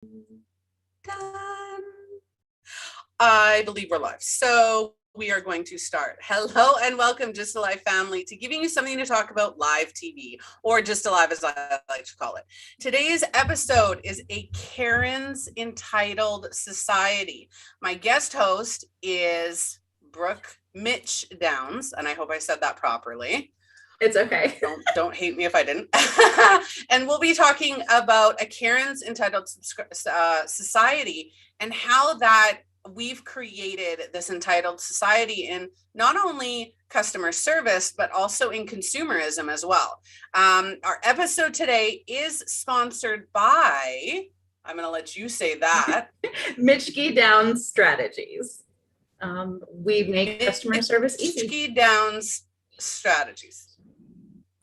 Done. I believe we're live. So we are going to start. Hello and welcome, Just Alive family, to giving you something to talk about live TV, or Just Alive as I like to call it. Today's episode is a Karen's Entitled Society. My guest host is Brooke Mitchke-Downs, and I hope I said that properly. It's okay. Don't hate me if I didn't. And we'll be talking about a Karen's Entitled Society and how that we've created this entitled society in not only customer service, but also in consumerism as well. Our episode today is sponsored by, I'm going to let you say that. Mitchke-Downs Strategies. We make customer service easy. Mitchke-Downs Strategies.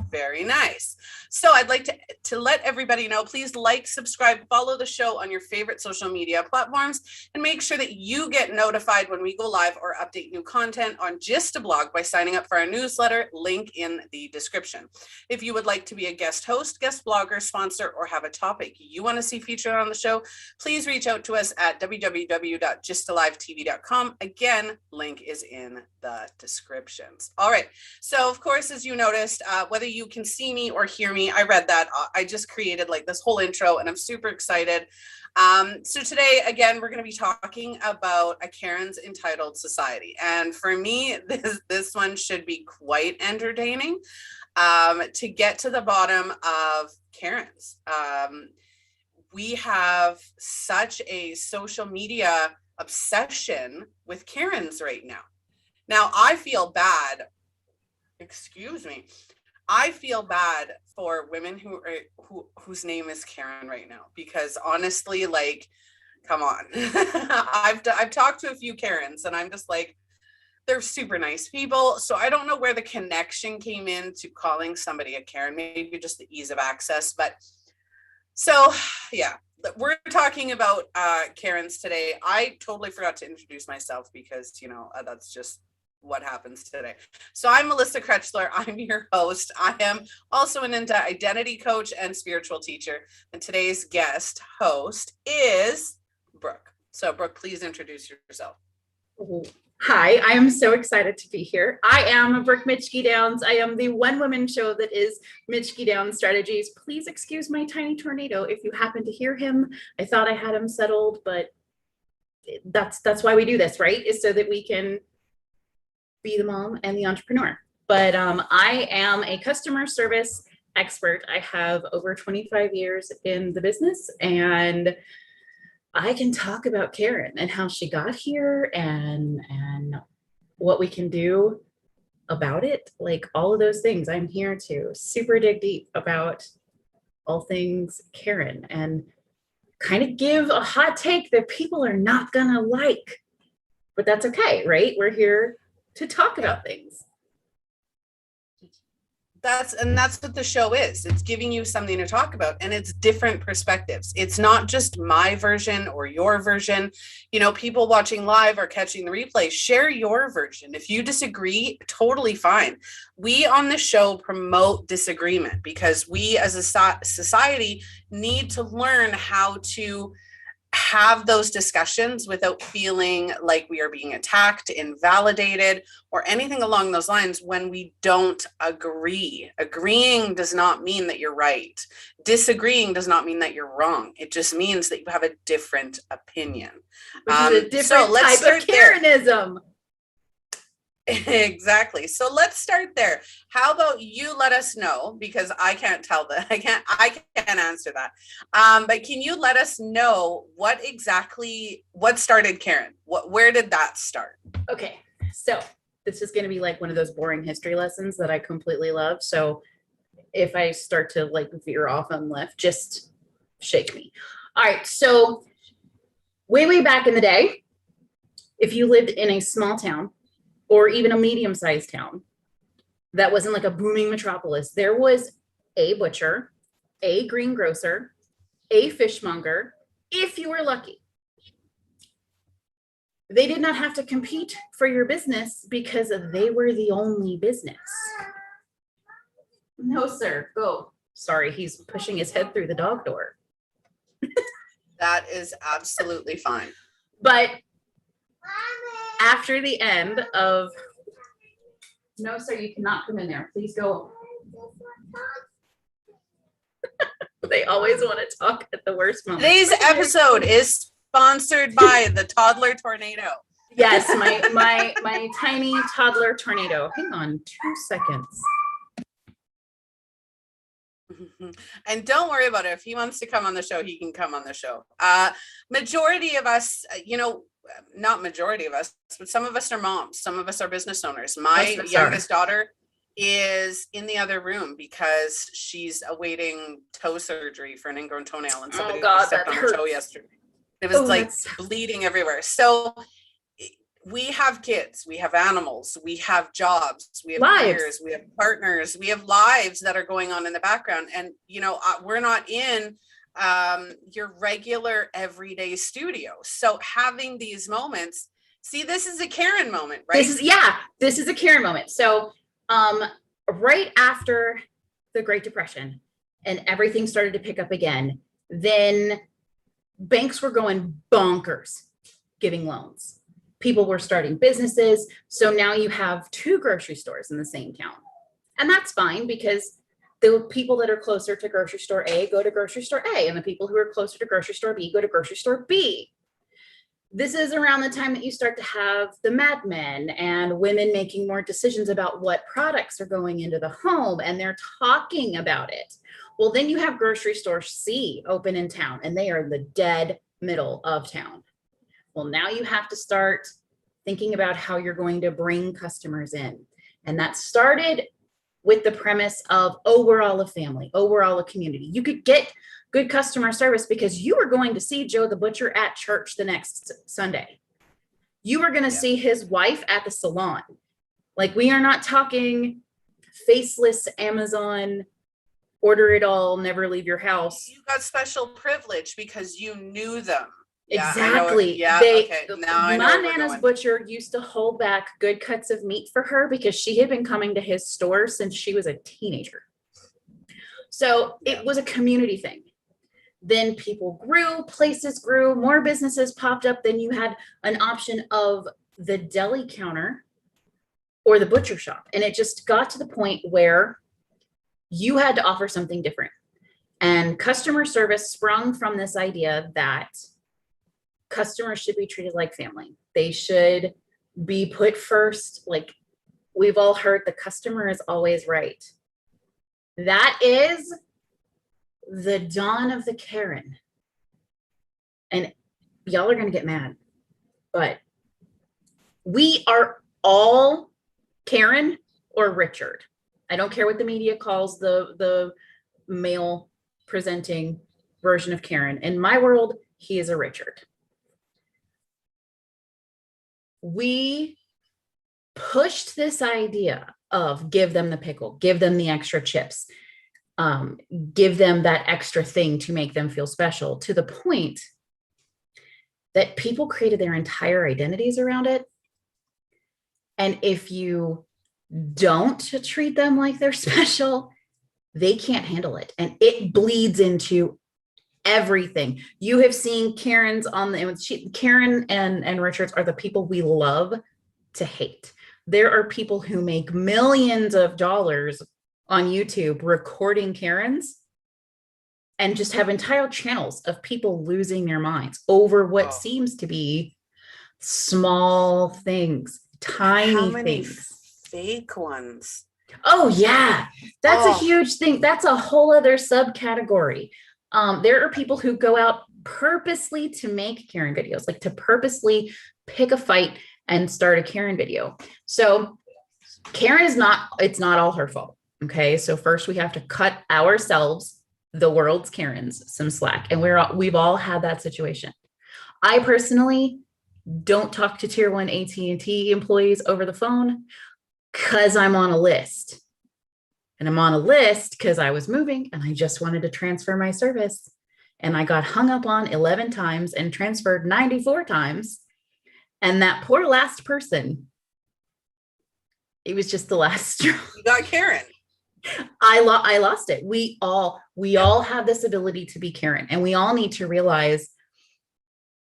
Very nice. So I'd like to let everybody know, please like, subscribe, follow the show on your favorite social media platforms, and make sure that you get notified when we go live or update new content on Just a Blog by signing up for our newsletter, link in the description. If you would like to be a guest host, guest blogger, sponsor, or have a topic you want to see featured on the show, please reach out to us at www.justalivetv.com. Again, link is in the descriptions. All right. So of course, as you noticed, whether you can see me or hear me, I read that. I just created like this whole intro and I'm super excited. So today, again, we're going to be talking about a Karen's Entitled Society. And for me, this one should be quite entertaining to get to the bottom of Karen's. We have such a social media obsession with Karen's right now. Now, I feel bad. Excuse me. I feel bad for women whose name is Karen right now, because honestly, like, come on. I've talked to a few Karens and I'm just like, they're super nice people. So I don't know where the connection came in to calling somebody a Karen, maybe just the ease of access. But so, yeah, we're talking about Karens today. I totally forgot to introduce myself because, you know, that's just what happens today. So I'm Melissa Krechler. I'm your host. I am also an identity coach and spiritual teacher. And today's guest host is Brooke. So Brooke, please introduce yourself. Hi, I am so excited to be here. I am Brooke Mitchke-Downs. I am the one-woman show that is Mitchke-Downs Strategies. Please excuse my tiny tornado if you happen to hear him. I thought I had him settled, but that's why we do this, right? Is so that we can be the mom and the entrepreneur. But I am a customer service expert. I have over 25 years in the business, and I can talk about Karen and how she got here and what we can do about it. Like all of those things, I'm here to super dig deep about all things Karen and kind of give a hot take that people are not gonna like, but that's okay, right? We're here to talk about things. That's what the show is. It's giving you something to talk about, and it's different perspectives. It's not just my version or your version. You know, people watching live or catching the replay, share your version. If you disagree, totally fine. We on the show promote disagreement because we as a society need to learn how to have those discussions without feeling like we are being attacked, invalidated, or anything along those lines when we don't agree. Agreeing does not mean that you're right. Disagreeing does not mean that you're wrong. It just means that you have a different opinion. Which is a different type of Karenism. Exactly. So let's start there. How about you let us know, because I can't tell that. I can't answer that. But can you let us know what started Karen? Where did that start? Okay. So this is going to be like one of those boring history lessons that I completely love. So if I start to like veer off on left, just shake me. All right. So way back in the day, if you lived in a small town, or even a medium-sized town that wasn't like a booming metropolis, there was a butcher, a greengrocer, a fishmonger, if you were lucky. They did not have to compete for your business because they were the only business. No, sir, go. Sorry, he's pushing his head through the dog door. That is absolutely fine. But after the end of, no, sir, you cannot come in there. Please go. They always want to talk at the worst moment. Today's episode is sponsored by the toddler tornado. Yes, my tiny toddler tornado. Hang on 2 seconds. And don't worry about it. If he wants to come on the show, he can come on the show. Majority of us, not majority of us, but some of us are moms. Some of us are business owners. My youngest daughter is in the other room because she's awaiting toe surgery for an ingrown toenail, and somebody stepped on her toe yesterday. It was bleeding everywhere. So we have kids, we have animals, we have jobs, we have careers, we have partners, we have lives that are going on in the background. And, we're not in your regular everyday studio. So having these moments, see, this is a Karen moment, right? This is a Karen moment. So right after the Great Depression and everything started to pick up again, then banks were going bonkers giving loans. People were starting businesses. So now you have 2 grocery stores in the same town. And that's fine because the people that are closer to grocery store A go to grocery store A, and the people who are closer to grocery store B go to grocery store B. This is around the time that you start to have the Mad Men and women making more decisions about what products are going into the home, and they're talking about it. Well, then you have grocery store C open in town, and they are in the dead middle of town. Well, now you have to start thinking about how you're going to bring customers in. And that started with the premise of, we're all a family. We're all a community. You could get good customer service because you were going to see Joe the butcher at church the next Sunday. You were going to see his wife at the salon. Like, we are not talking faceless Amazon, order it all, never leave your house. You got special privilege because you knew them. Exactly. My Nana's butcher used to hold back good cuts of meat for her because she had been coming to his store since she was a teenager. So it was a community thing. Then people grew, places grew, more businesses popped up. Then you had an option of the deli counter or the butcher shop. And it just got to the point where you had to offer something different. And customer service sprung from this idea that customers should be treated like family. They should be put first. Like, we've all heard, the customer is always right. That is the dawn of the Karen. And y'all are going to get mad, but we are all Karen or Richard. I don't care what the media calls the male presenting version of Karen. In my world, he is a Richard. We pushed this idea of give them the pickle, give them the extra chips, give them that extra thing to make them feel special, to the point that people created their entire identities around it. And if you don't treat them like they're special, they can't handle it. And it bleeds into everything. You have seen Karen's on the Karen and Richards are the people we love to hate. There are people who make millions of dollars on YouTube recording Karens and just have entire channels of people losing their minds over what seems to be small things, tiny things. Fake ones. Oh yeah, that's a huge thing. That's a whole other subcategory. There are people who go out purposely to make Karen videos, like to purposely pick a fight and start a Karen video. So Karen is it's not all her fault. Okay. So first we have to cut ourselves, the world's Karens, some slack. And we've all had that situation. I personally don't talk to tier 1 AT&T employees over the phone because I'm on a list. And I'm on a list because I was moving and I just wanted to transfer my service. And I got hung up on 11 times and transferred 94 times. And that poor last person, it was just the last straw. You got Karen. I lost it. We all have this ability to be Karen, and we all need to realize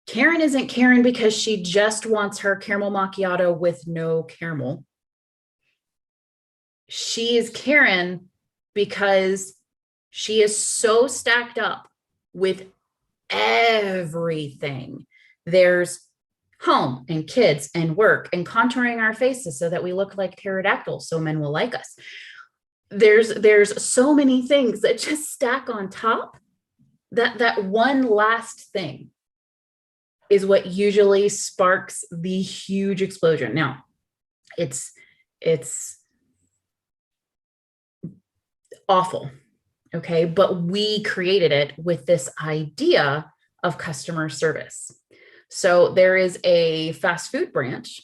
Karen isn't Karen because she just wants her caramel macchiato with no caramel. She is Karen because she is so stacked up with everything. There's home and kids and work and contouring our faces so that we look like pterodactyls so men will like us. There's so many things that just stack on top that one last thing is what usually sparks the huge explosion. Now, it's awful, okay? But we created it with this idea of customer service. So there is a fast food branch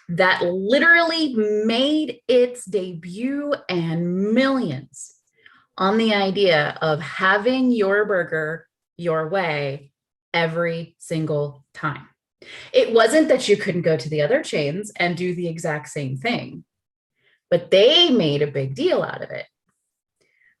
that literally made its debut and millions on the idea of having your burger your way every single time. It wasn't that you couldn't go to the other chains and do the exact same thing, but they made a big deal out of it.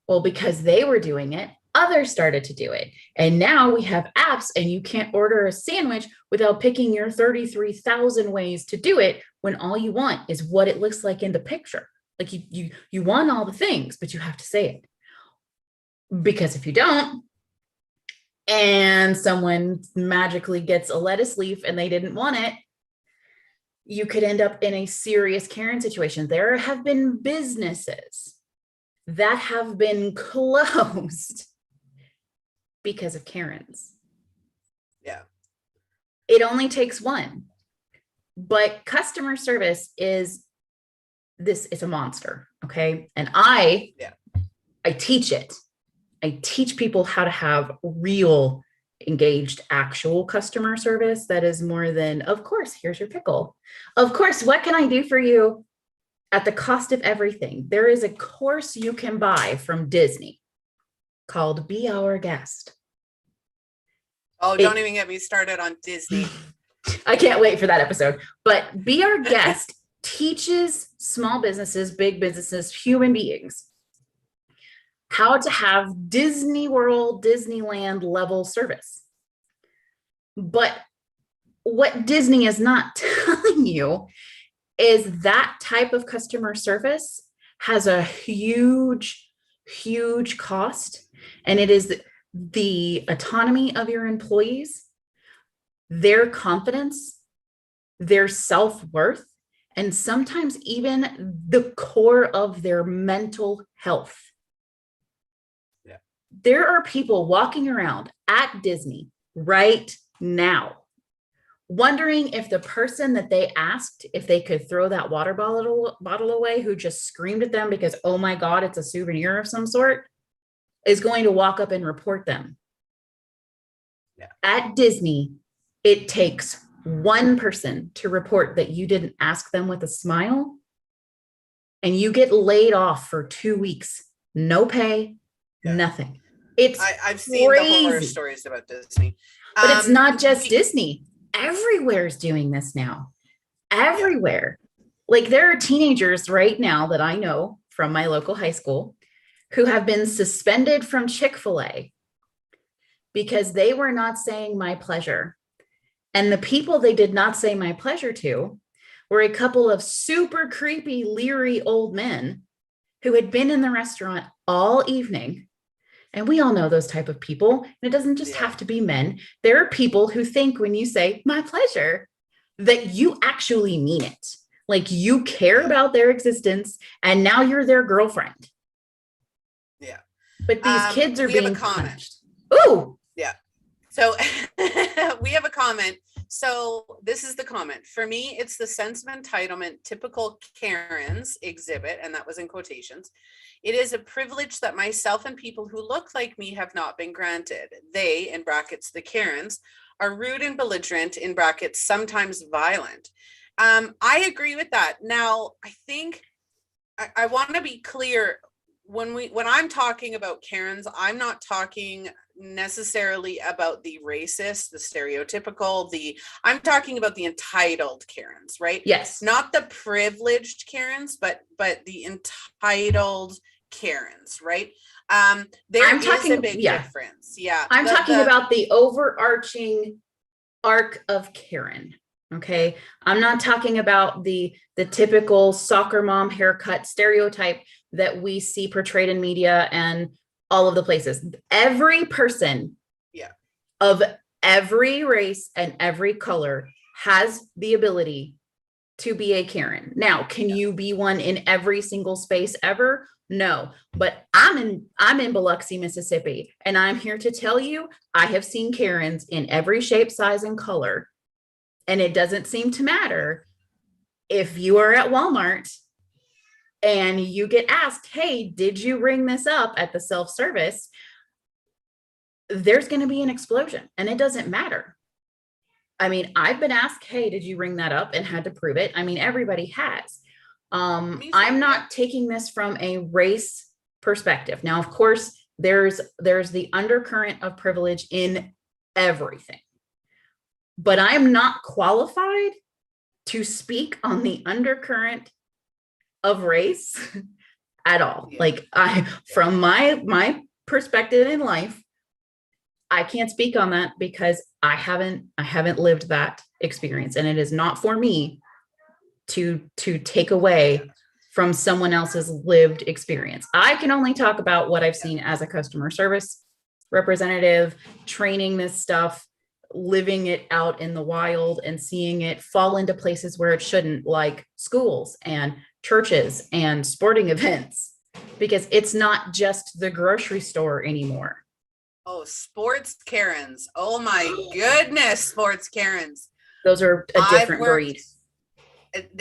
Well, because they were doing it, others started to do it. And now we have apps and you can't order a sandwich without picking your 33,000 ways to do it when all you want is what it looks like in the picture. Like you want all the things, but you have to say it. Because if you don't, and someone magically gets a lettuce leaf and they didn't want it, you could end up in a serious Karen situation. There have been businesses that have been closed because of Karens. Yeah. It only takes one. But customer service is it's a monster, okay? And I teach it. I teach people how to have real engaged actual customer service that is more than, of course, here's your pickle. Of course, what can I do for you at the cost of everything? There is a course you can buy from Disney called Be Our Guest. Oh, don't even get me started on Disney. I can't wait for that episode. But Be Our Guest teaches small businesses, big businesses, human beings how to have Disney World, Disneyland level service. But what Disney is not telling you is that type of customer service has a huge, huge cost. And it is the autonomy of your employees, their confidence, their self-worth, and sometimes even the core of their mental health. Yeah. There are people walking around at Disney right now wondering if the person that they asked if they could throw that water bottle away, who just screamed at them because, oh my God, it's a souvenir of some sort, is going to walk up and report them. Yeah. At Disney, it takes one person to report that you didn't ask them with a smile, and you get laid off for 2 weeks. No pay, nothing. I've seen the horror stories about Disney. But it's not just Disney. Everywhere is doing this now. Everywhere. Like there are teenagers right now that I know from my local high school who have been suspended from Chick-fil-A because they were not saying my pleasure. And the people they did not say my pleasure to were a couple of super creepy, leery old men who had been in the restaurant all evening. And we all know those type of people. And it doesn't just have to be men. There are people who think when you say my pleasure, that you actually mean it. Like you care about their existence and now you're their girlfriend. Yeah. But these kids are being punished. Ooh. Yeah. So we have a comment. So this is the comment. For me, it's the sense of entitlement typical Karens exhibit, and that was in quotations. It is a privilege that myself and people who look like me have not been granted. They, in brackets, the Karens, are rude and belligerent, in brackets, sometimes violent. I agree with that. Now, I think I want to be clear. When I'm talking about Karens, I'm not talking necessarily about the racist, the stereotypical, I'm talking about the entitled Karens, right? Yes. Not the privileged Karens, but the entitled Karens, right? There is a big difference. Yeah. I'm talking about the overarching arc of Karen. Okay. I'm not talking about the typical soccer mom haircut stereotype that we see portrayed in media and all of the places. Every person of every race and every color has the ability to be a Karen. Now, can you be one in every single space ever? No, but I'm in Biloxi, Mississippi, and I'm here to tell you I have seen Karens in every shape, size, and color. And it doesn't seem to matter if you are at Walmart and you get asked, hey, did you ring this up at the self-service? There's going to be an explosion, and it doesn't matter. I mean, I've been asked, hey, did you ring that up, and had to prove it. I mean, everybody has. I'm not taking this from a race perspective. Now, of course, there's the undercurrent of privilege in everything, but I'm not qualified to speak on the undercurrent of race at all. Like from my perspective in life, I can't speak on that because I haven't lived that experience, and it is not for me to take away from someone else's lived experience. I can only talk about what I've seen as a customer service representative, training this stuff, living it out in the wild and seeing it fall into places where it shouldn't, like schools and churches and sporting events, because it's not just the grocery store anymore. Oh, sports Karens. Oh my goodness, sports Karens. Those are a different breed.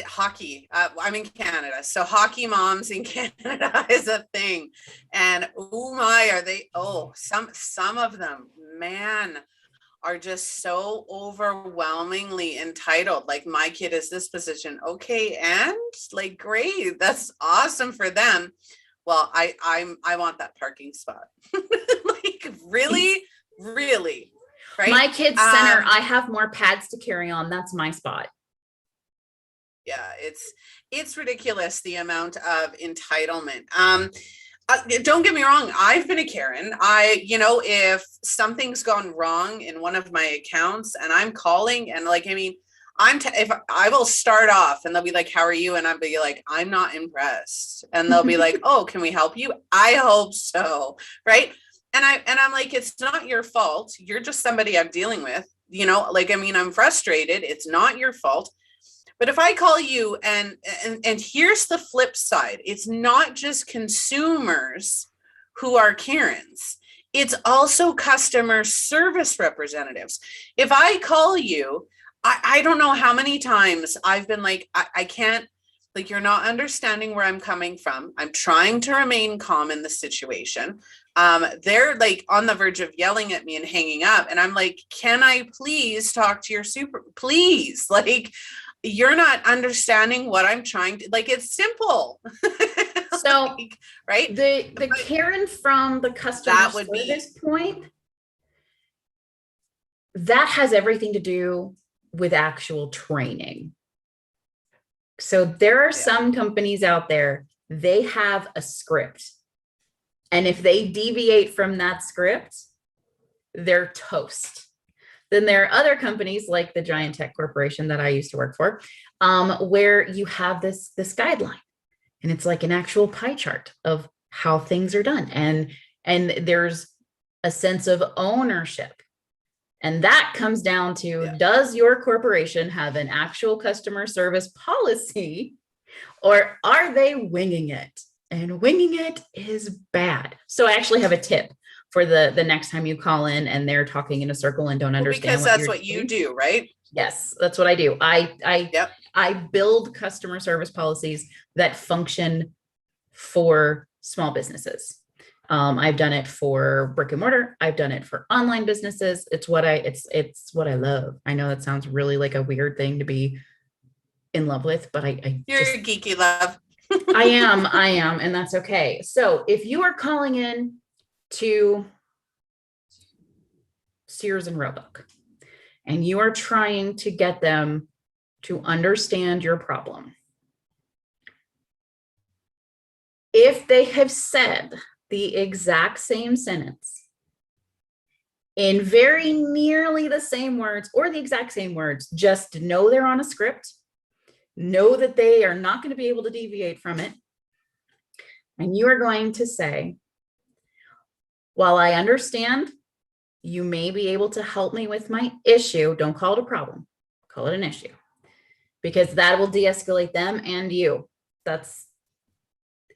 Hockey. I'm in Canada, so hockey moms in Canada is a thing. And oh my, are they? Oh, some of them, man, are just so overwhelmingly entitled. Like, my kid is this position, okay, and like, great, that's awesome for them. Well, I want that parking spot. Like, really, right? My kid's center, I have more pads to carry on. That's my spot. Yeah, it's ridiculous, the amount of entitlement. Don't get me wrong, I've been a Karen. If something's gone wrong in one of my accounts and I'm calling, and like, I mean, if I will start off and they'll be like, how are you? And I'll be like, I'm not impressed. And they'll be like, oh, can we help you? I hope so. Right. And I'm like, it's not your fault. You're just somebody I'm dealing with, like, I mean, I'm frustrated. It's not your fault. But if I call you and here's the flip side, it's not just consumers who are Karens. It's also customer service representatives. If I call you, I don't know how many times I've been like, I can't, like, you're not understanding where I'm coming from. I'm trying to remain calm in the situation. They're like on the verge of yelling at me and hanging up. And I'm like, can I please talk to your please? Like, you're not understanding what I'm trying to, like, it's simple. So, like, right. The Karen from the customer service point, that has everything to do with actual training. So there are some companies out there, they have a script. And if they deviate from that script, they're toast. Then there are other companies like the giant tech corporation that I used to work for, where you have this guideline, and it's like an actual pie chart of how things are done. And there's a sense of ownership. And that comes down to, does your corporation have an actual customer service policy, or are they winging it? And winging it is bad. So I actually have a tip for the next time you call in and they're talking in a circle and don't understand. Because that's what you do, right? Yes, that's what I do. I build customer service policies that function for small businesses. I've done it for brick and mortar. I've done it for online businesses. It's what I love. I know that sounds really like a weird thing to be in love with, but you're a geeky love. I am, and that's okay. So if you are calling in to Sears and Roebuck and you are trying to get them to understand your problem, if they have said the exact same sentence in very nearly the same words or the exact same words. Just know they're on a script, know that they are not going to be able to deviate from it. And you are going to say, while I understand you may be able to help me with my issue, don't call it a problem, call it an issue, because that will de-escalate them and you.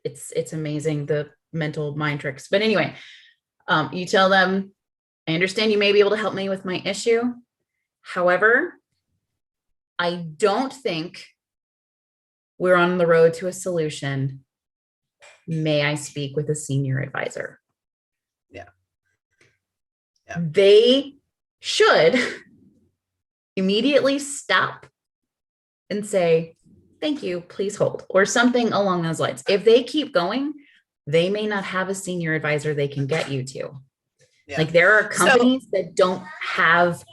It's amazing, the mental mind tricks. But anyway, you tell them, I understand you may be able to help me with my issue. However, I don't think we're on the road to a solution. May I speak with a senior advisor? Yeah. They should immediately stop and say, thank you, please hold, or something along those lines. If they keep going, they may not have a senior advisor they can get you to. Yeah. Like there are companies that don't have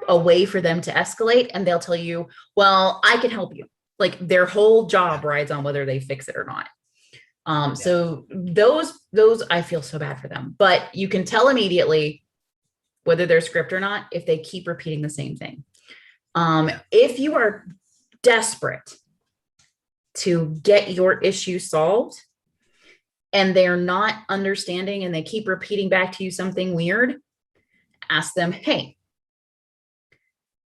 a way for them to escalate, and they'll tell you, well, I can help you. Like their whole job rides on whether they fix it or not. So those I feel so bad for them, but you can tell immediately whether they're script or not if they keep repeating the same thing. If you are desperate to get your issue solved and they're not understanding and they keep repeating back to you something weird, ask them, hey,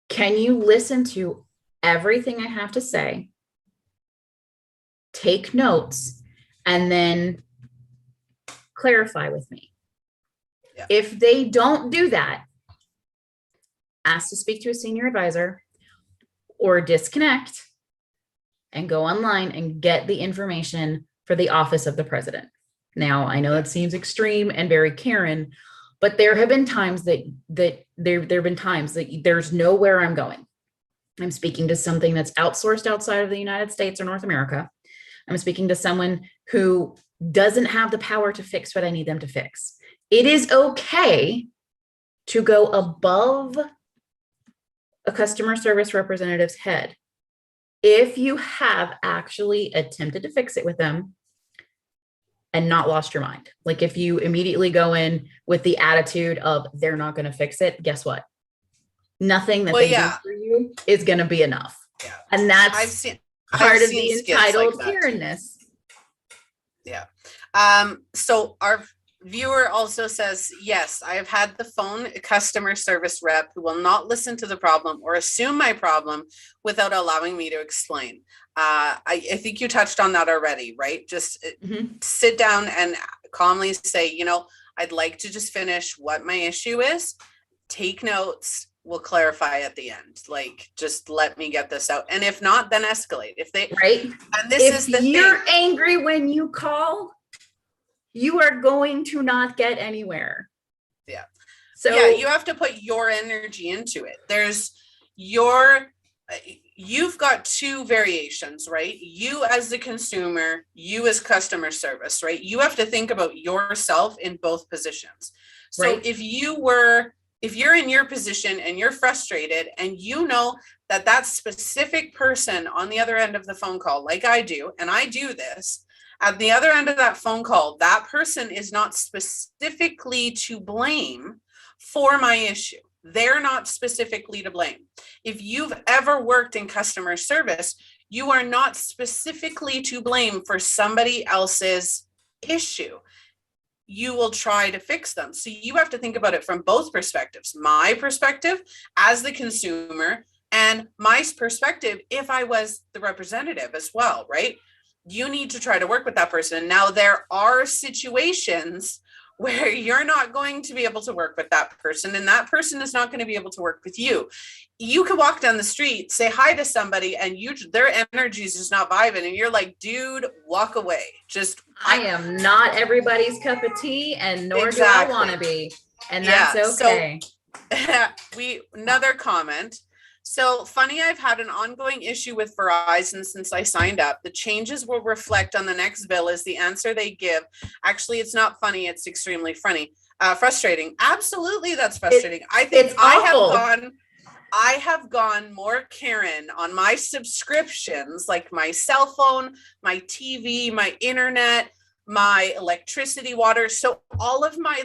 can you listen to everything I have to say, take notes, and then clarify with me? Yeah. If they don't do that, ask to speak to a senior advisor or disconnect and go online and get the information for the office of the president. Now, I know that seems extreme and very Karen, but there have been times that there's nowhere I'm going. I'm speaking to something that's outsourced outside of the United States or North America. I'm speaking to someone who doesn't have the power to fix what I need them to fix. It is okay to go above a customer service representative's head if you have actually attempted to fix it with them and not lost your mind. Like if you immediately go in with the attitude of they're not going to fix it, guess what? Nothing that do for you is going to be enough. Yeah. And that's part of the entitled Karen-ness. Yeah. So our viewer also says, yes, I have had the phone customer service rep who will not listen to the problem or assume my problem without allowing me to explain. I think you touched on that already, right? Just sit down and calmly say, I'd like to just finish what my issue is. Take notes. We'll clarify at the end. Like, just let me get this out. And if not, then escalate. If they, right. And this is the thing. If you're angry when you call, you are going to not get anywhere. Yeah. So yeah, you have to put your energy into it. You've got two variations, right? You as the consumer, you as customer service, right? You have to think about yourself in both positions. So right. if you're in your position and you're frustrated and you know that specific person on the other end of the phone call, like I do, and I do this, at the other end of that phone call, that person is not specifically to blame for my issue. They're not specifically to blame. If you've ever worked in customer service, you are not specifically to blame for somebody else's issue. You will try to fix them. So you have to think about it from both perspectives. My perspective as the consumer and my perspective if I was the representative as well, right? You need to try to work with that person. Now, there are situations where you're not going to be able to work with that person and that person is not going to be able to work with you. You can walk down the street, say hi to somebody and their energy is just not vibing and you're like, dude, walk away. I am not everybody's cup of tea and nor do I want to be. And that's okay. So another comment. So funny, I've had an ongoing issue with Verizon since I signed up. The changes will reflect on the next bill as the answer they give. Actually, it's not funny. It's extremely funny. Frustrating. Absolutely. That's frustrating. I think I have gone more Karen on my subscriptions, like my cell phone, my TV, my internet, my electricity, water. So all of my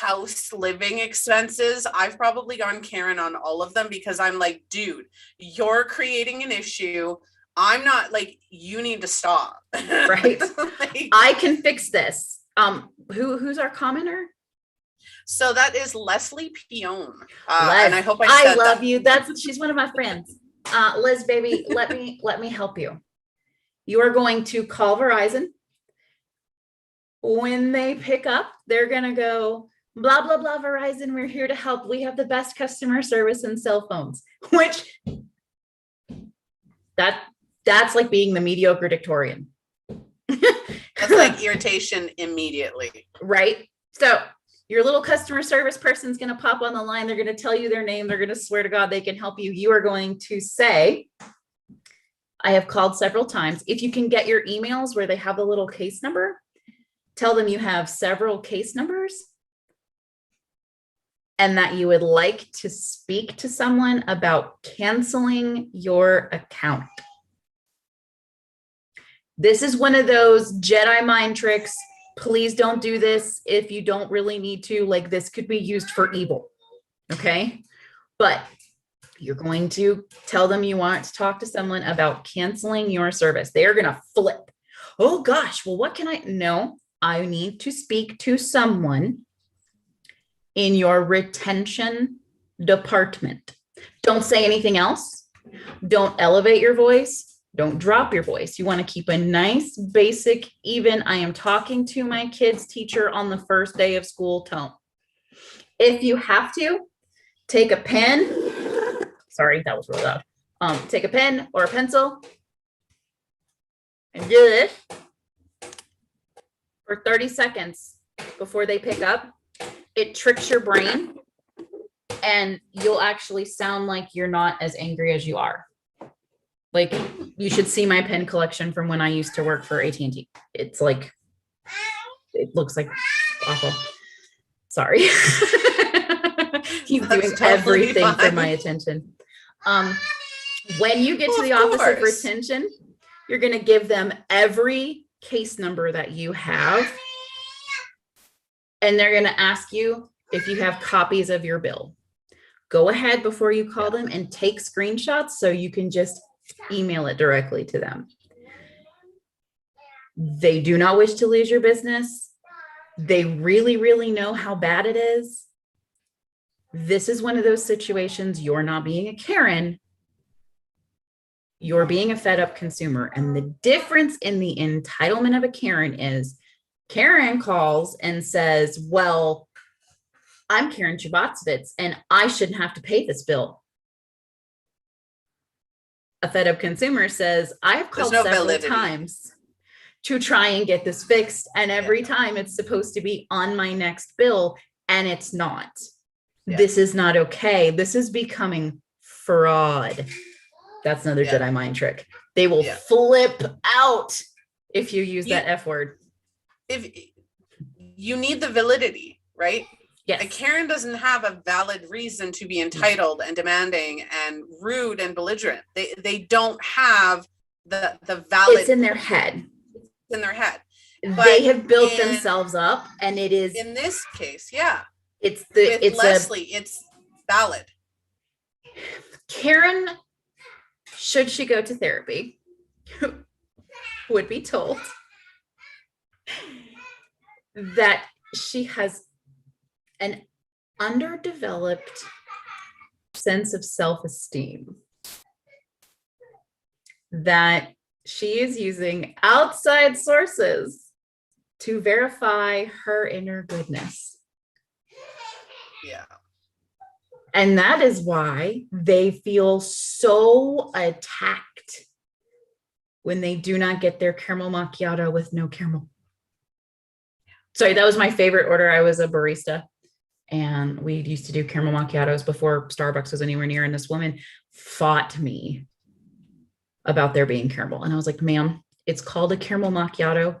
house living expenses, I've probably gone Karen on all of them because I'm like, dude, you're creating an issue. I'm not like, you need to stop. Right. Like, I can fix this. Who's our commenter? so that is Leslie Pion. Les, and I hope I said love that. you. She's one of my friends. Liz, baby, let me help you. You are going to call Verizon. When they pick up, they're gonna go, blah, blah, blah, Verizon, we're here to help. We have the best customer service and cell phones, which that's like being the mediocre dictatorian. That's like irritation immediately. Right? So your little customer service person's going to pop on the line. They're going to tell you their name. They're going to swear to God they can help you. You are going to say, I have called several times. If you can get your emails where they have the little case number, tell them you have several case numbers and that you would like to speak to someone about canceling your account. This is one of those Jedi mind tricks. Please don't do this if you don't really need to. Like, this could be used for evil. Okay. But you're going to tell them you want to talk to someone about canceling your service. They are going to flip. Oh gosh, well, what can I? No, I need to speak to someone in your retention department. Don't say anything else. Don't elevate your voice. Don't drop your voice. You want to keep a nice, basic, even I am talking to my kid's teacher on the first day of school tone. If you have to, take a pen. Sorry, that was really loud. Take a pen or a pencil and do this for 30 seconds before they pick up. It tricks your brain and you'll actually sound like you're not as angry as you are. Like, you should see my pen collection from when I used to work for AT&T. It's like, it looks like awful. Sorry. He's That's doing totally everything fine. for my attention. When you get to the Office of Retention, you're going to give them every case number that you have. And they're going to ask you if you have copies of your bill. Go ahead before you call them and take screenshots so you can just email it directly to them. They do not wish to lose your business. They really, really know how bad it is. This is one of those situations. You're not being a Karen. You're being a fed up consumer. And the difference in the entitlement of a Karen is Karen calls and says, well, I'm Karen Chabatsovitz and I shouldn't have to pay this bill. A fed up consumer says, I have called several times to try and get this fixed. And every time it's supposed to be on my next bill and it's not. Yeah. This is not okay. This is becoming fraud. That's another Jedi mind trick. They will flip out if you use that F word. If you need the validity, right? Yes. A Karen doesn't have a valid reason to be entitled and demanding and rude and belligerent. They don't have the valid. It's in their head. It's in their head. They have built themselves up, and it is in this case, yeah. It's Leslie, it's valid. Karen, should she go to therapy, would be told that she has an underdeveloped sense of self-esteem, that she is using outside sources to verify her inner goodness. Yeah. And that is why they feel so attacked when they do not get their caramel macchiato with no caramel. Sorry, that was my favorite order. I was a barista and we used to do caramel macchiatos before Starbucks was anywhere near. And this woman fought me about there being caramel. And I was like, ma'am, it's called a caramel macchiato,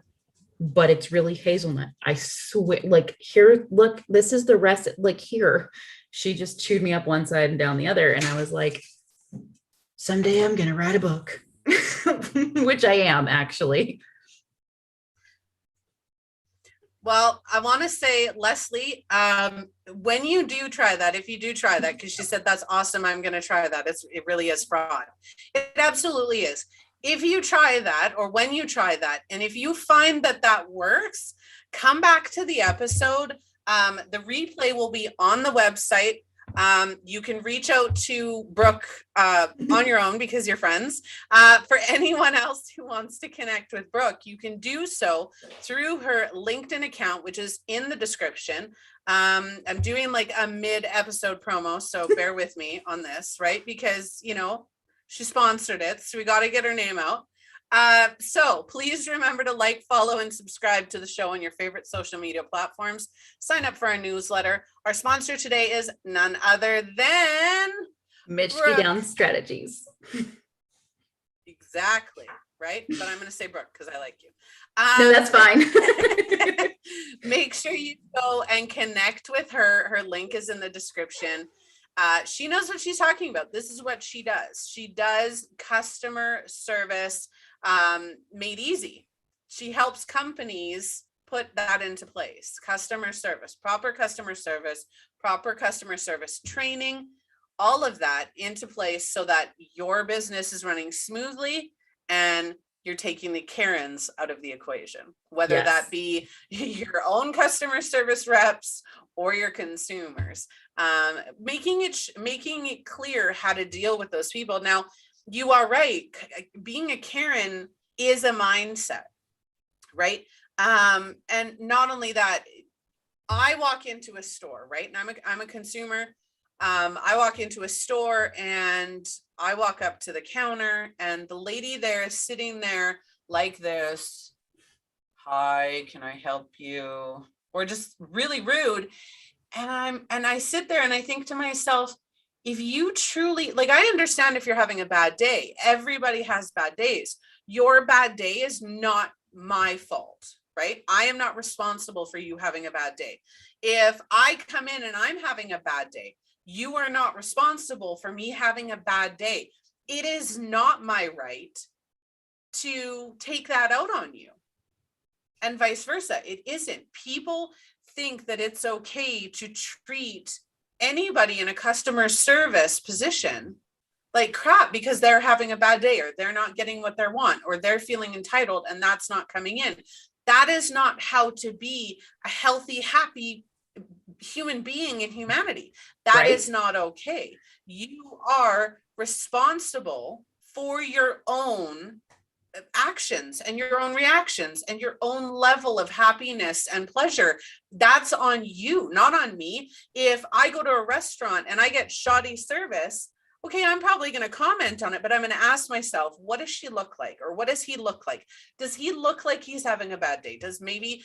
but it's really hazelnut. I swear, like, here, look, this is the rest, like, here. She just chewed me up one side and down the other. And I was like, someday I'm going to write a book, which I am actually. Well, I want to say, Leslie, when you do try that, if you do try that, because she said that's awesome, I'm going to try that. It really is fraud. It absolutely is. If you try that, or when you try that, and if you find that that works, come back to the episode. The replay will be on the website. You can reach out to Brooke on your own because you're friends. For anyone else who wants to connect with Brooke, you can do so through her LinkedIn account, which is in the description. I'm doing like a mid-episode promo, so bear with me on this, right? Because, you know, she sponsored it, so we got to get her name out. So please remember to like, follow, and subscribe to the show on your favorite social media platforms. Sign up for our newsletter. Our sponsor today is none other than Mitchke-Downs Strategies. Exactly, right? But I'm going to say Brooke because I like you. No, that's fine. Make sure you go and connect with her. Her link is in the description. She knows what she's talking about. This is what she does. She does customer service made easy. She helps companies put that into place. Customer service, proper customer service training, all of that into place so that your business is running smoothly and you're taking the Karens out of the equation, whether Yes. that be your own customer service reps or your consumers. Making it clear how to deal with those people. Now, you are right. Being a Karen is a mindset, right? And not only that, I walk into a store, right? And I'm a consumer. I walk into a store and I walk up to the counter and the lady there is sitting there like this. Hi, can I help you? Or just really rude. And I sit there and I think to myself, if you truly, like, I understand if you're having a bad day, everybody has bad days. Your bad day is not my fault, right? I am not responsible for you having a bad day. If I come in and I'm having a bad day, you are not responsible for me having a bad day. It is not my right to take that out on you. And vice versa. It isn't. People think that it's okay to treat anybody in a customer service position like crap because they're having a bad day or they're not getting what they want or they're feeling entitled and that's not coming in. That is not how to be a healthy, happy human being in humanity. That is not okay. You are responsible for your own actions and your own reactions and your own level of happiness and pleasure. That's on you, not on me. If I go to a restaurant and I get shoddy service, okay, I'm probably going to comment on it, but I'm going to ask myself, what does she look like? Or what does he look like? Does he look like he's having a bad day? Does maybe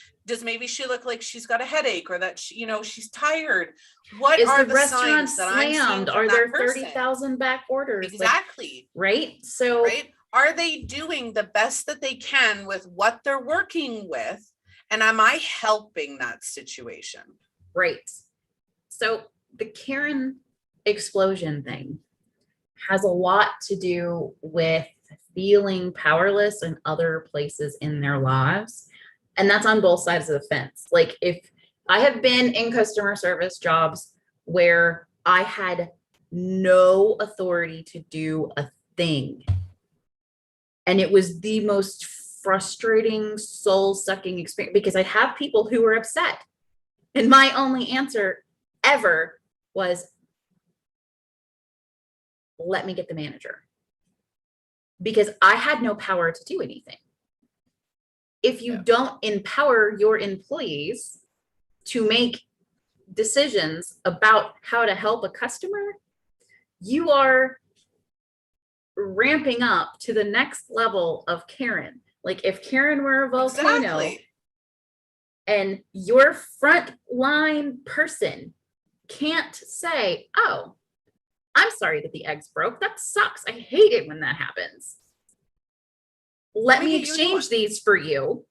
she look like she's got a headache or that she, she's tired? What Is are the the restaurant signs that I'm seeing slammed? from Are that there person? 30,000 back orders? Exactly. Right. So, right. Are they doing the best that they can with what they're working with? And am I helping that situation? Right. So the Karen explosion thing has a lot to do with feeling powerless in other places in their lives. And that's on both sides of the fence. Like, if I have been in customer service jobs where I had no authority to do a thing, and it was the most frustrating, soul-sucking experience because I'd have people who were upset. And my only answer ever was, let me get the manager. Because I had no power to do anything. If you don't empower your employees to make decisions about how to help a customer, you are ramping up to the next level of Karen. Like, if Karen were a volcano, and your front line person can't say, oh, I'm sorry that the eggs broke. That sucks. I hate it when that happens. Let me exchange these for you.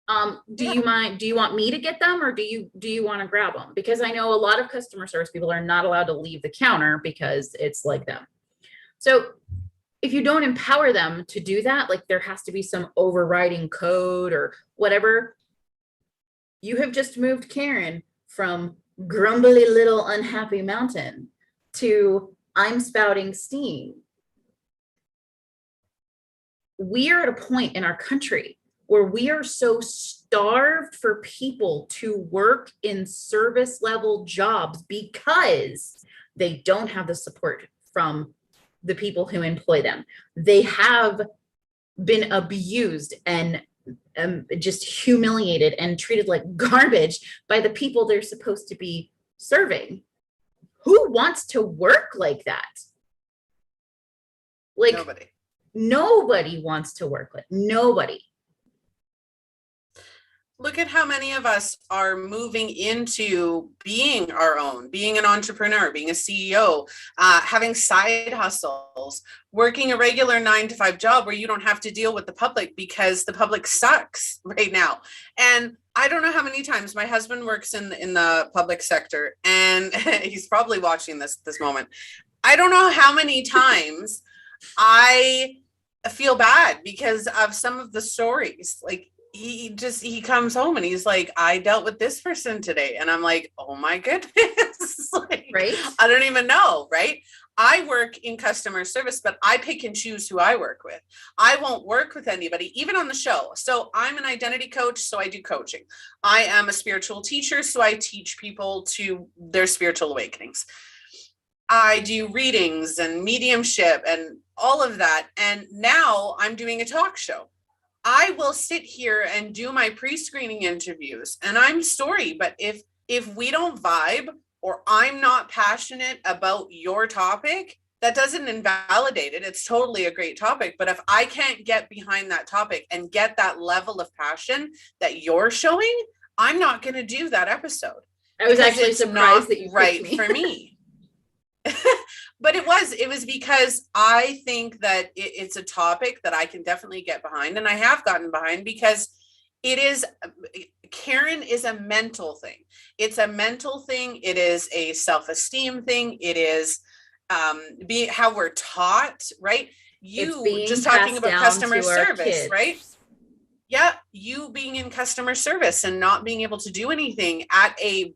Do you mind? Do you want me to get them, or do you want to grab them? Because I know a lot of customer service people are not allowed to leave the counter because it's like them. So if you don't empower them to do that, like, there has to be some overriding code or whatever. You have just moved Karen from grumbly little unhappy mountain to I'm spouting steam. We are at a point in our country where we are so starved for people to work in service level jobs because they don't have the support from the people who employ them. They have been abused and just humiliated and treated like garbage by the people they're supposed to be serving. Who wants to work like that? Like, nobody wants to work like, nobody. Look at how many of us are moving into being our own, being an entrepreneur, being a CEO, having side hustles, working a regular 9-to-5 job where you don't have to deal with the public because the public sucks right now. And I don't know how many times my husband works in the public sector, and he's probably watching this moment. I don't know how many times I feel bad because of some of the stories. Like, he comes home and he's like, I dealt with this person today. And I'm like, oh my goodness. Like, right? I don't even know. Right. I work in customer service, but I pick and choose who I work with. I won't work with anybody, even on the show. So I'm an identity coach, so I do coaching. I am a spiritual teacher, so I teach people to their spiritual awakenings. I do readings and mediumship and all of that. And now I'm doing a talk show. I will sit here and do my pre-screening interviews, and I'm sorry, but if we don't vibe or I'm not passionate about your topic, that doesn't invalidate it. It's totally a great topic. But if I can't get behind that topic and get that level of passion that you're showing, I'm not going to do that episode. I was actually surprised that you right me. for me. But it was because I think that it's a topic that I can definitely get behind, and I have gotten behind because Karen is a mental thing. It's a mental thing. It is a self-esteem thing. It is how we're taught, right? You just talking about customer service, right? Yeah, you being in customer service and not being able to do anything at a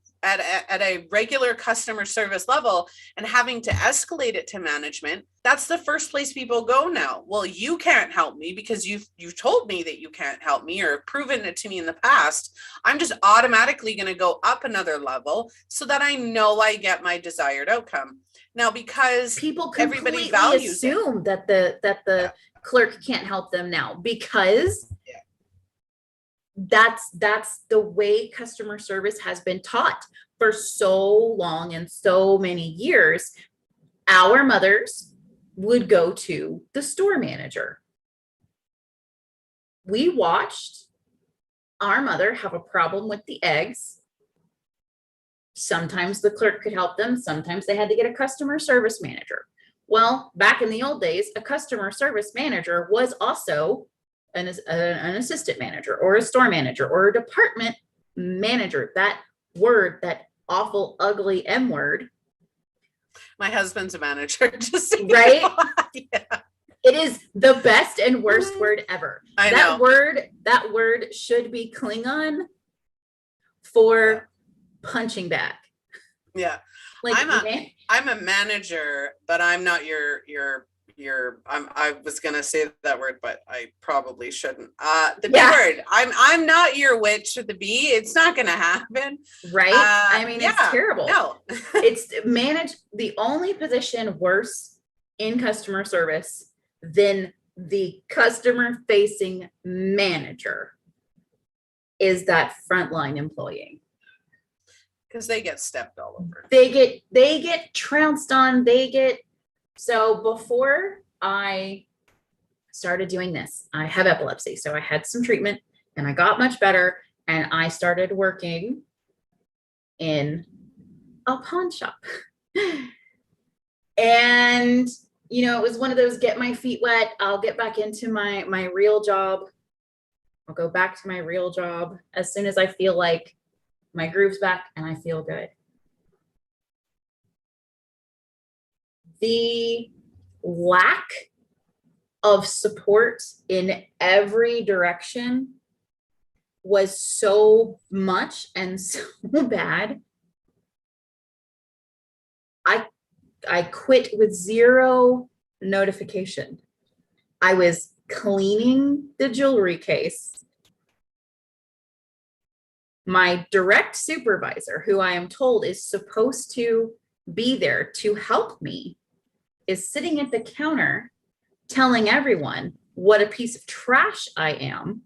regular customer service level and having to escalate it to management. That's the first place people go now. Well, you can't help me because you've told me that you can't help me or proven it to me in the past. I'm just automatically going to go up another level so that I know I get my desired outcome. Now, because people completely assume that the clerk can't help them now because that's the way customer service has been taught for so long and so many years. Our mothers would go to the store manager. We watched our mother have a problem with the eggs. Sometimes the clerk could help them. Sometimes they had to get a customer service manager. Well, back in the old days, a customer service manager was also an assistant manager or a store manager or a department manager. That word, that awful, ugly M word. My husband's a manager, just right? Yeah. It is the best and worst word ever. That word should be Klingon for punching back. Yeah. Like I'm a manager, but I'm not your I was gonna say that word, but I probably shouldn't. The B word. I'm not your witch with the B. It's not gonna happen. Right? I mean, it's terrible. No. It's the only position worse in customer service than the customer facing manager is that frontline employee. Because they get stepped all over. They get trounced on. So before I started doing this, I have epilepsy. So I had some treatment and I got much better. And I started working in a pawn shop. And, it was one of those get my feet wet. I'll get back into my real job. I'll go back to my real job as soon as I feel like my groove's back and I feel good. The lack of support in every direction was so much and so bad. I quit with zero notification. I was cleaning the jewelry case. My direct supervisor, who I am told is supposed to be there to help me, is sitting at the counter telling everyone what a piece of trash I am.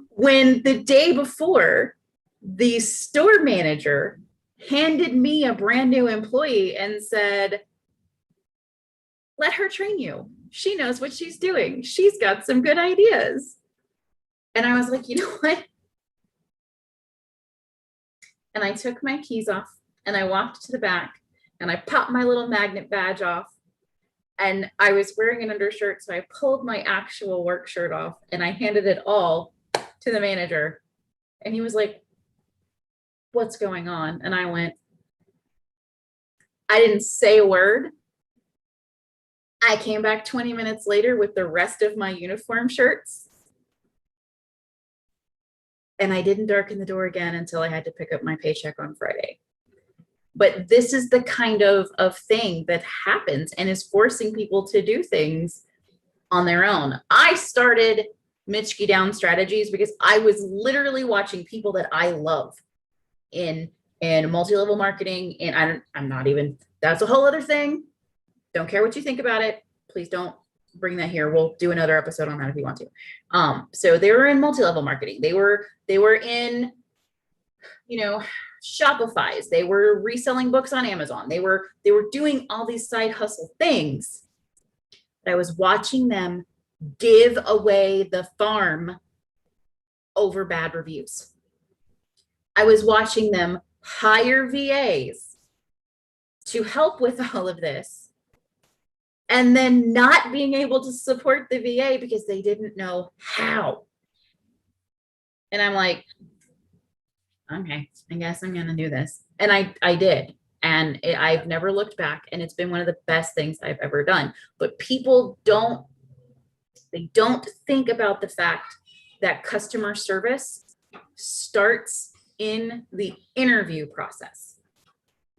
When the day before, the store manager handed me a brand new employee and said, let her train you. She knows what she's doing. She's got some good ideas. And I was like, you know what? And I took my keys off and I walked to the back and I popped my little magnet badge off. And I was wearing an undershirt, so I pulled my actual work shirt off and I handed it all to the manager. And he was like, what's going on? And I went, I didn't say a word. I came back 20 minutes later with the rest of my uniform shirts. And I didn't darken the door again until I had to pick up my paycheck on Friday. But this is the kind of thing that happens and is forcing people to do things on their own. I started Mitchke-Downs Strategies because I was literally watching people that I love in multi-level marketing. And I'm not even, that's a whole other thing. Don't care what you think about it. Please don't bring that here. We'll do another episode on that if you want to. So they were in multi-level marketing. They were in, Shopify's. They were reselling books on Amazon. They were doing all these side hustle things. But I was watching them give away the farm over bad reviews. I was watching them hire VAs to help with all of this and then not being able to support the VA because they didn't know how. And I'm like, okay, I guess I'm going to do this. And I did. And I've never looked back. And it's been one of the best things I've ever done. But people don't think about the fact that customer service starts in the interview process.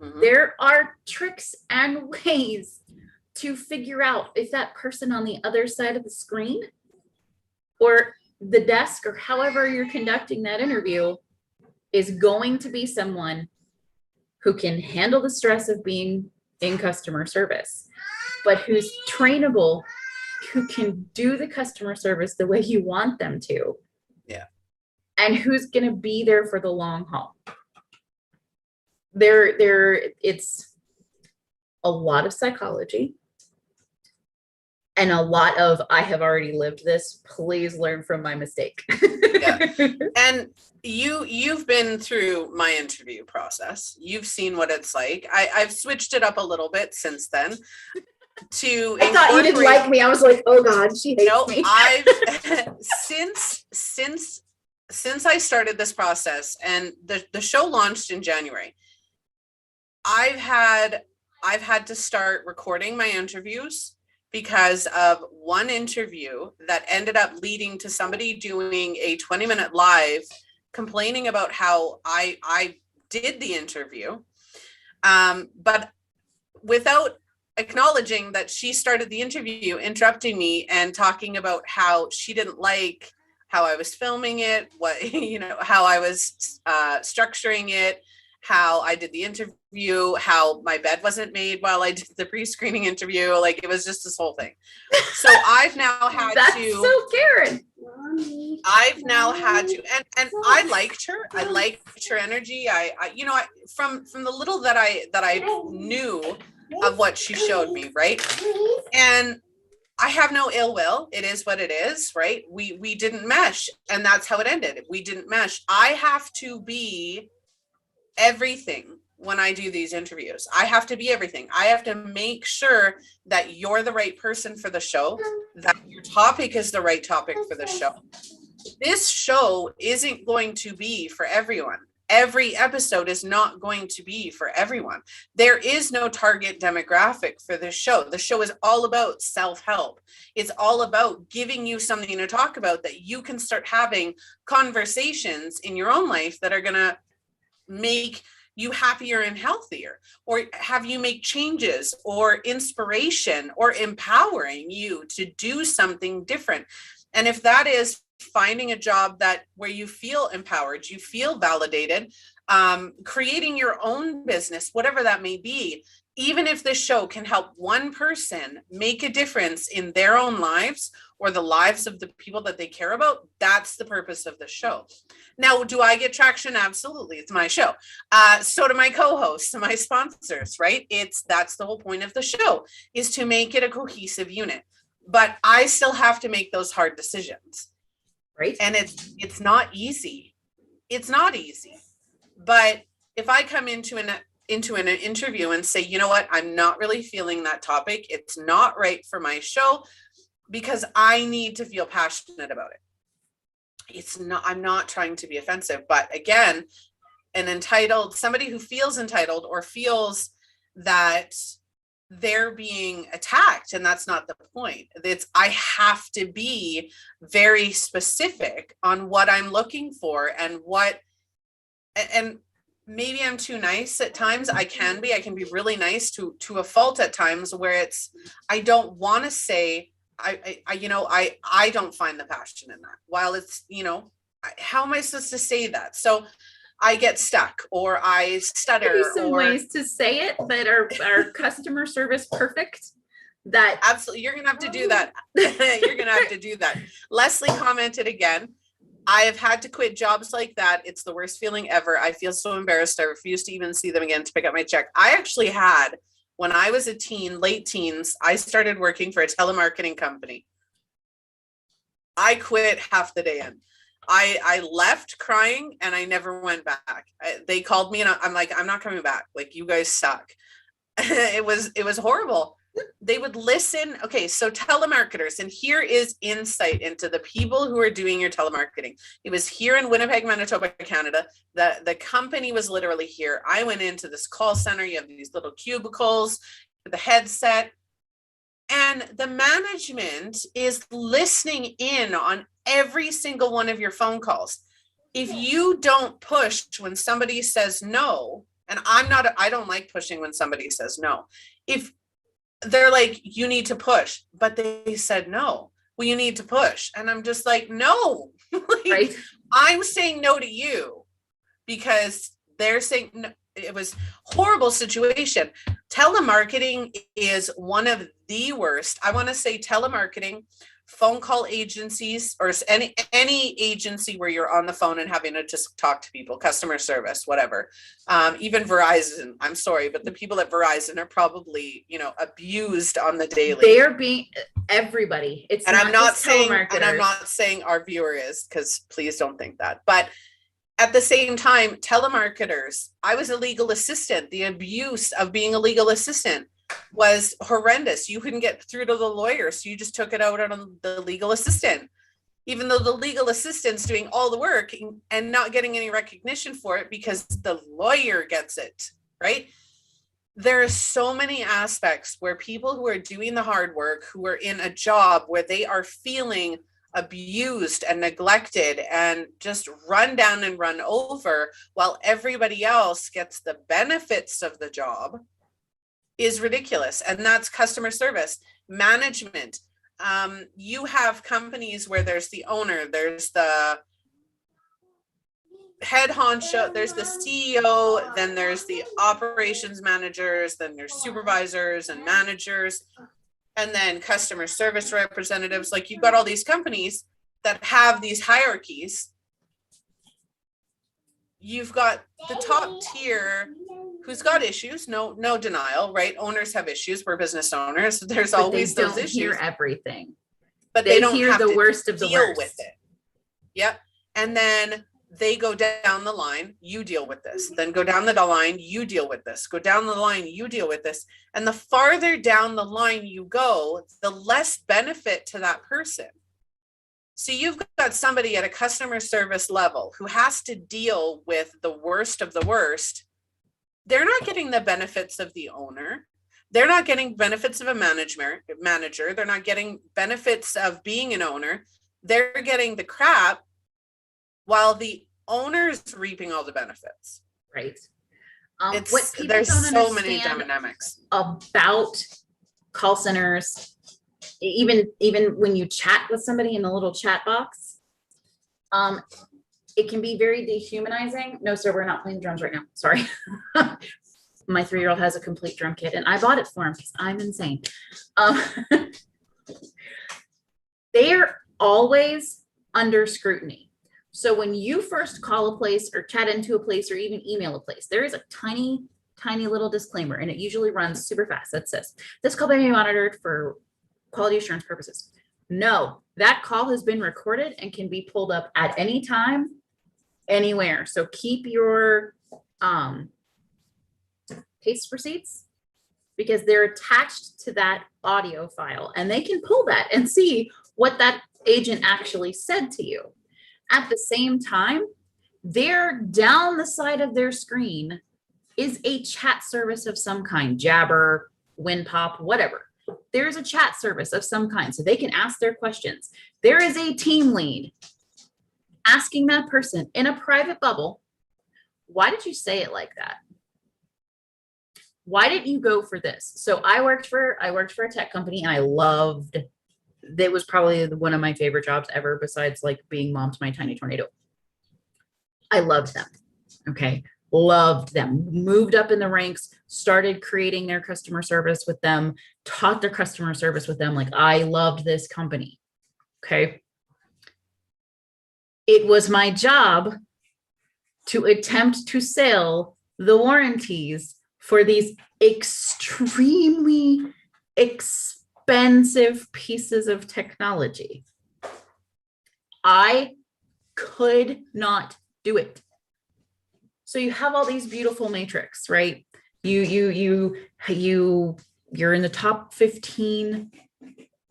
Mm-hmm. There are tricks and ways to figure out if that person on the other side of the screen or the desk or however you're conducting that interview is going to be someone who can handle the stress of being in customer service, but who's trainable, who can do the customer service the way you want them to. Yeah. And who's going to be there for the long haul. It's a lot of psychology and a lot of, I have already lived this, please learn from my mistake. Yeah. And you've been through my interview process. You've seen what it's like. I've switched it up a little bit since then. I thought you didn't like me. I was like, oh God, she hates me. I've since I started this process and the show launched in January, I've had to start recording my interviews because of one interview that ended up leading to somebody doing a 20-minute live complaining about how I did the interview, but without acknowledging that she started the interview, interrupting me and talking about how she didn't like how I was filming it, how I was structuring it, how I did the interview, how my bed wasn't made while I did the pre-screening interview. Like, it was just this whole thing. So I've now had That's so Karen. I've now had to, and I liked her. I liked her energy. From the little that I knew of what she showed me, right? And I have no ill will. It is what it is, right? We didn't mesh, and that's how it ended. We didn't mesh. I have to be everything when I do these interviews. I have to be everything. I have to make sure that you're the right person for the show, that your topic is the right topic for the show. This show isn't going to be for everyone. every episode is not going to be for everyone. There is no target demographic for this show. The show is all about self-help. It's all about giving you something to talk about that you can start having conversations in your own life that are going to make you happier and healthier, or have you make changes or inspiration or empowering you to do something different. And if that is finding a job that where you feel empowered, you feel validated, creating your own business, whatever that may be, even if this show can help one person make a difference in their own lives or the lives of the people that they care about, that's the purpose of the show. Now, do I get traction? Absolutely. It's my show. So do my co-hosts and my sponsors, right? That's the whole point of the show, is to make it a cohesive unit. But I still have to make those hard decisions. Right. And it's not easy. It's not easy. But if I come into an interview and say, you know what, I'm not really feeling that topic. It's not right for my show because I need to feel passionate about it. I'm not trying to be offensive, but again, somebody who feels entitled or feels that they're being attacked, and that's not the point. I have to be very specific on what I'm looking for and maybe I'm too nice at times. I can be really nice to a fault at times where I don't want to say, I don't find the passion in that. While it's, how am I supposed to say that? So I get stuck or I stutter. Maybe some ways to say it that are customer service perfect. That absolutely, you're gonna have to do that. You're gonna have to do that. Leslie commented again, I have had to quit jobs like that. It's the worst feeling ever. I feel so embarrassed. I refuse to even see them again to pick up my check. I actually had, when I was a teen, late teens, I started working for a telemarketing company. I quit half the day in. I left crying and I never went back. They called me and I'm like, I'm not coming back. Like, you guys suck. It was horrible. They would listen. Okay, so telemarketers, and here is insight into the people who are doing your telemarketing. It was here in Winnipeg, Manitoba, Canada. The company was literally here. I went into this call center. You have these little cubicles with the headset, and the management is listening in on every single one of your phone calls. If you don't push when somebody says no, and I don't like pushing when somebody says no. If they're like, you need to push, but they said no, well, you need to push. And I'm just like, no, right. I'm saying no to you because they're saying no. It was horrible situation. Telemarketing is one of the worst. I want to say telemarketing, phone call agencies, or any agency where you're on the phone and having to just talk to people, customer service, whatever. Even Verizon, I'm sorry, but the people at Verizon are probably, abused on the daily. They are being everybody. And I'm not saying our viewer is, because please don't think that. But at the same time, telemarketers, I was a legal assistant. The abuse of being a legal assistant was horrendous. You couldn't get through to the lawyer, so you just took it out on the legal assistant, even though the legal assistant's doing all the work and not getting any recognition for it because the lawyer gets it, right? There are so many aspects where people who are doing the hard work, who are in a job where they are feeling abused and neglected and just run down and run over while everybody else gets the benefits of the job, is ridiculous. And that's customer service management. You have companies where there's the owner, there's the head honcho, there's the CEO, then there's the operations managers, then there's supervisors and managers, and then customer service representatives. Like, you've got all these companies that have these hierarchies. You've got the top tier who's got issues, no denial, right? Owners have issues. We're business owners. There's always those issues. They don't hear everything. But they don't hear have the to worst of the deal worst with it. Yep. And then they go down the line, you deal with this. Then go down the line, you deal with this. Go down the line, you deal with this. And the farther down the line you go, the less benefit to that person. So you've got somebody at a customer service level who has to deal with the worst of the worst. They're not getting the benefits of the owner. They're not getting benefits of a manager. They're not getting benefits of being an owner. They're getting the crap while the owner's reaping all the benefits. Right. There's so many dynamics about call centers, even when you chat with somebody in the little chat box, it can be very dehumanizing. No, sir, we're not playing drums right now. Sorry. My 3-year-old has a complete drum kit and I bought it for him because I'm insane. They're always under scrutiny. So when you first call a place or chat into a place or even email a place, there is a tiny little disclaimer, and it usually runs super fast. That says, this call may be monitored for quality assurance purposes. No, that call has been recorded and can be pulled up at any time, anywhere. So keep your case receipts, because they're attached to that audio file and they can pull that and see what that agent actually said to you. At the same time, there down the side of their screen is a chat service of some kind, Jabber, WinPop, whatever. There's a chat service of some kind, so they can ask their questions. There is a team lead asking that person in a private bubble, why did you say it like that? Why didn't you go for this? So I worked for a tech company and I loved, that was probably one of my favorite jobs ever, besides like being mom to my tiny tornado. I loved them. Okay. Loved them, moved up in the ranks, started creating their customer service with them, taught their customer service with them. Like, I loved this company. Okay. It was my job to attempt to sell the warranties for these extremely expensive pieces of technology. I could not do it. So you have all these beautiful metrics, right? You're in the top 15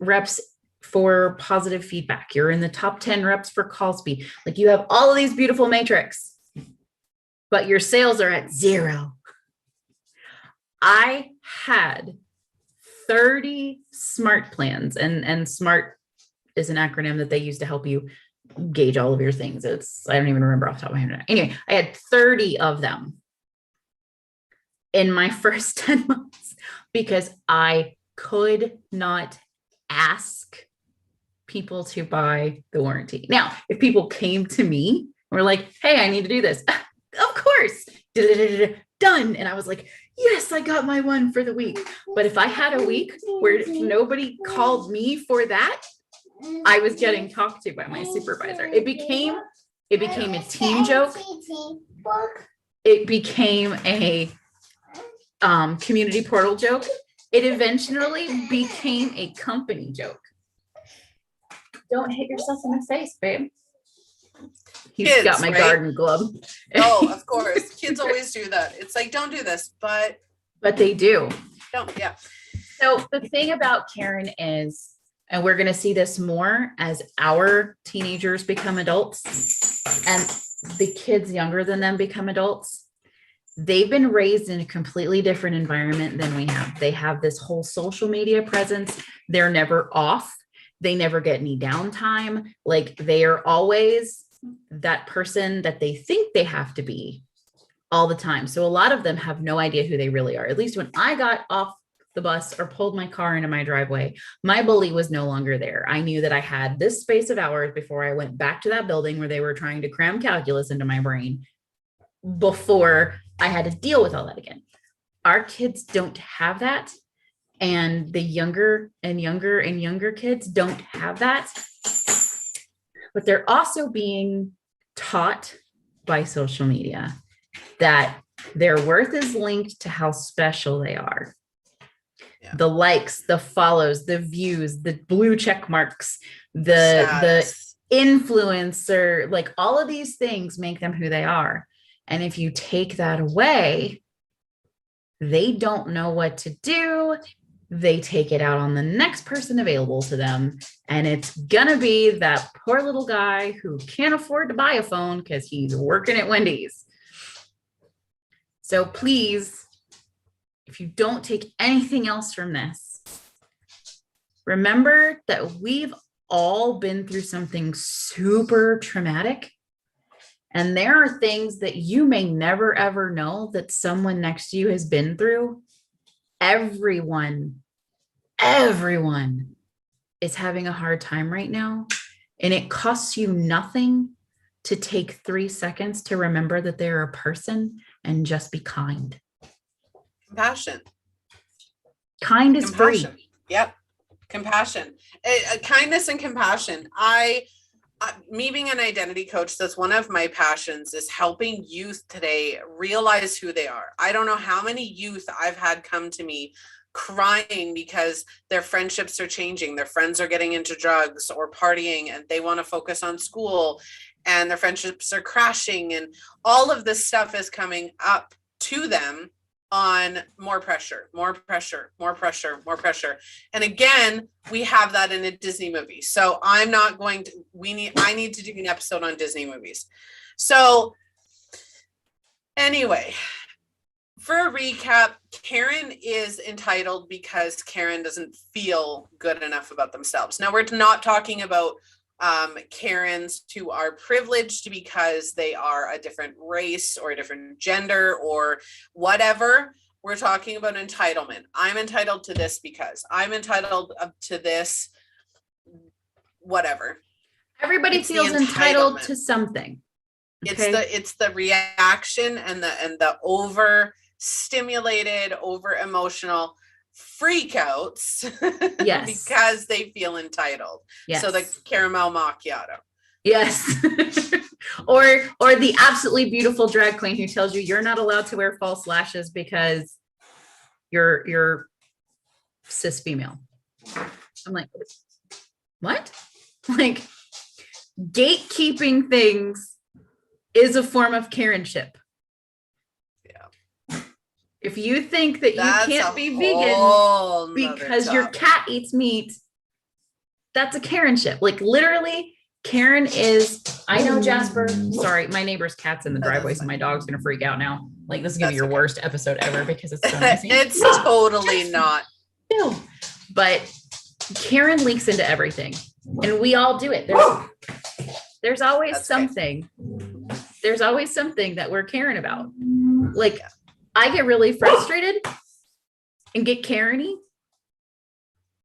reps for positive feedback. You're in the top 10 reps for call speed. Like, you have all of these beautiful metrics, but your sales are at 0. I had 30 SMART plans, and SMART is an acronym that they use to help you gauge all of your things. I don't even remember off the top of my head. Anyway, I had 30 of them in my first 10 months because I could not ask people to buy the warranty. Now, if people came to me and were like, hey, I need to do this, of course, done. And I was like, yes, I got my one for the week. But if I had a week where nobody called me for that, I was getting talked to by my supervisor. It became a team joke. It became a community portal joke. It eventually became a company joke. Don't hit yourself in the face, babe. He's Kids, got my right? garden glove. Oh, of course. Kids always do that. It's like, don't do this, but they do. Don't, yeah. So the thing about Karen is, and we're going to see this more as our teenagers become adults and the kids younger than them become adults. They've been raised in a completely different environment than we have. They have this whole social media presence. They're never off. They never get any downtime. Like, they are always that person that they think they have to be all the time. So a lot of them have no idea who they really are. At least when I got off the bus or pulled my car into my driveway, my bully was no longer there. I knew that I had this space of hours before I went back to that building where they were trying to cram calculus into my brain before I had to deal with all that again. Our kids don't have that. And the younger and younger kids don't have that. But they're also being taught by social media that their worth is linked to how special they are. Yeah. The likes, the follows, the views, the blue check marks, the influencer, like, all of these things make them who they are. And if you take that away, they don't know what to do. they take it out on the next person available to them. And it's gonna be that poor little guy who can't afford to buy a phone because he's working at Wendy's. So please, if you don't take anything else from this, remember that we've all been through something super traumatic. And there are things that you may never, ever know that someone next to you has been through. Everyone is having a hard time right now. And it costs you nothing to take 3 seconds to remember that they're a person and just be kind. Compassion. Kind is free. Yep. Compassion. Kindness and compassion. Me being an identity coach, that's one of my passions, is helping youth today realize who they are. I don't know how many youth I've had come to me crying because their friendships are changing. Their friends are getting into drugs or partying and they want to focus on school, and their friendships are crashing, and all of this stuff is coming up to them on more pressure. And again, we have that in a Disney movie. So I'm not going to, I need to do an episode on Disney movies. So anyway, for a recap, Karen is entitled because Karen doesn't feel good enough about themselves. Now, we're not talking about Karens who are privileged because they are a different race or a different gender or whatever. We're talking about entitlement. I'm entitled to this because I'm entitled to this, whatever. Everybody feels entitled to something. Okay? It's the reaction and the overstimulated, over emotional freakouts. Yes. Because they feel entitled. Yes. So the caramel macchiato. Yes. or the absolutely beautiful drag queen who tells you you're not allowed to wear false lashes because you're cis female. I'm like, what? Like, gatekeeping things is a form of Karenship. If you think that you can't be vegan because your cat eats meat, that's a Karenship. Like, literally, Karen is, I know, Jasper, sorry, my neighbor's cat's in the driveway, so my dog's going to freak out now. Like, this is going to be your worst episode ever because it's so noisy. It's totally not. No. But Karen leaks into everything, and we all do it. There's always something. Okay. There's always something that we're caring about. Like, I get really frustrated and get Karen-y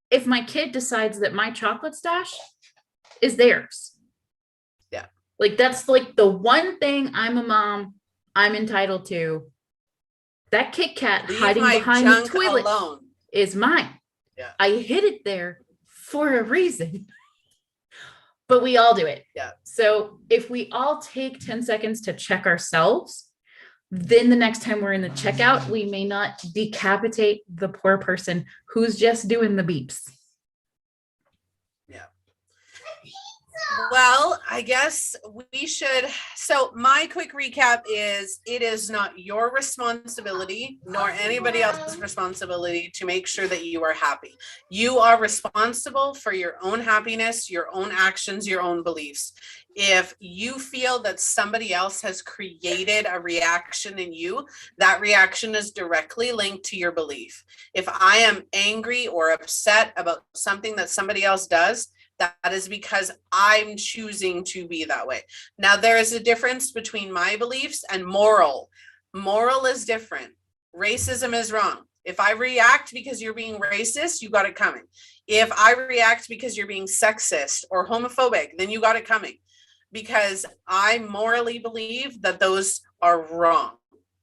if my kid decides that my chocolate stash is theirs. Yeah. Like, that's like the one thing I'm a mom, I'm entitled to. That Kit Kat hiding behind the toilet is mine. Yeah. I hid it there for a reason. But we all do it. Yeah. So if we all take 10 seconds to check ourselves, then the next time we're in the checkout, we may not decapitate the poor person who's just doing the beeps. Yeah. Well, I guess we should. So my quick recap is, it is not your responsibility nor anybody else's responsibility to make sure that you are happy. You are responsible for your own happiness, your own actions, your own beliefs. If you feel that somebody else has created a reaction in you, that reaction is directly linked to your belief. If I am angry or upset about something that somebody else does, that is because I'm choosing to be that way. Now, there is a difference between my beliefs and moral. Moral is different. Racism is wrong. If I react because you're being racist, you got it coming. If I react because you're being sexist or homophobic, then you got it coming. Because I morally believe that those are wrong.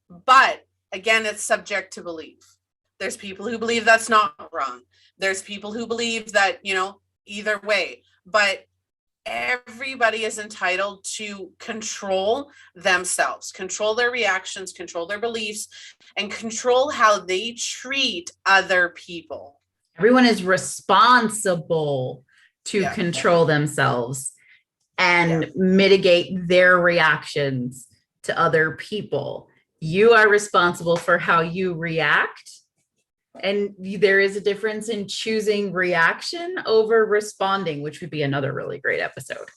But again, it's subject to belief. There's people who believe that's not wrong. There's people who believe that, either way. But everybody is entitled to control themselves, control their reactions, control their beliefs, and control how they treat other people. Everyone is responsible to control themselves and mitigate their reactions to other people. You are responsible for how you react And there is a difference in choosing reaction over responding, which would be another really great episode.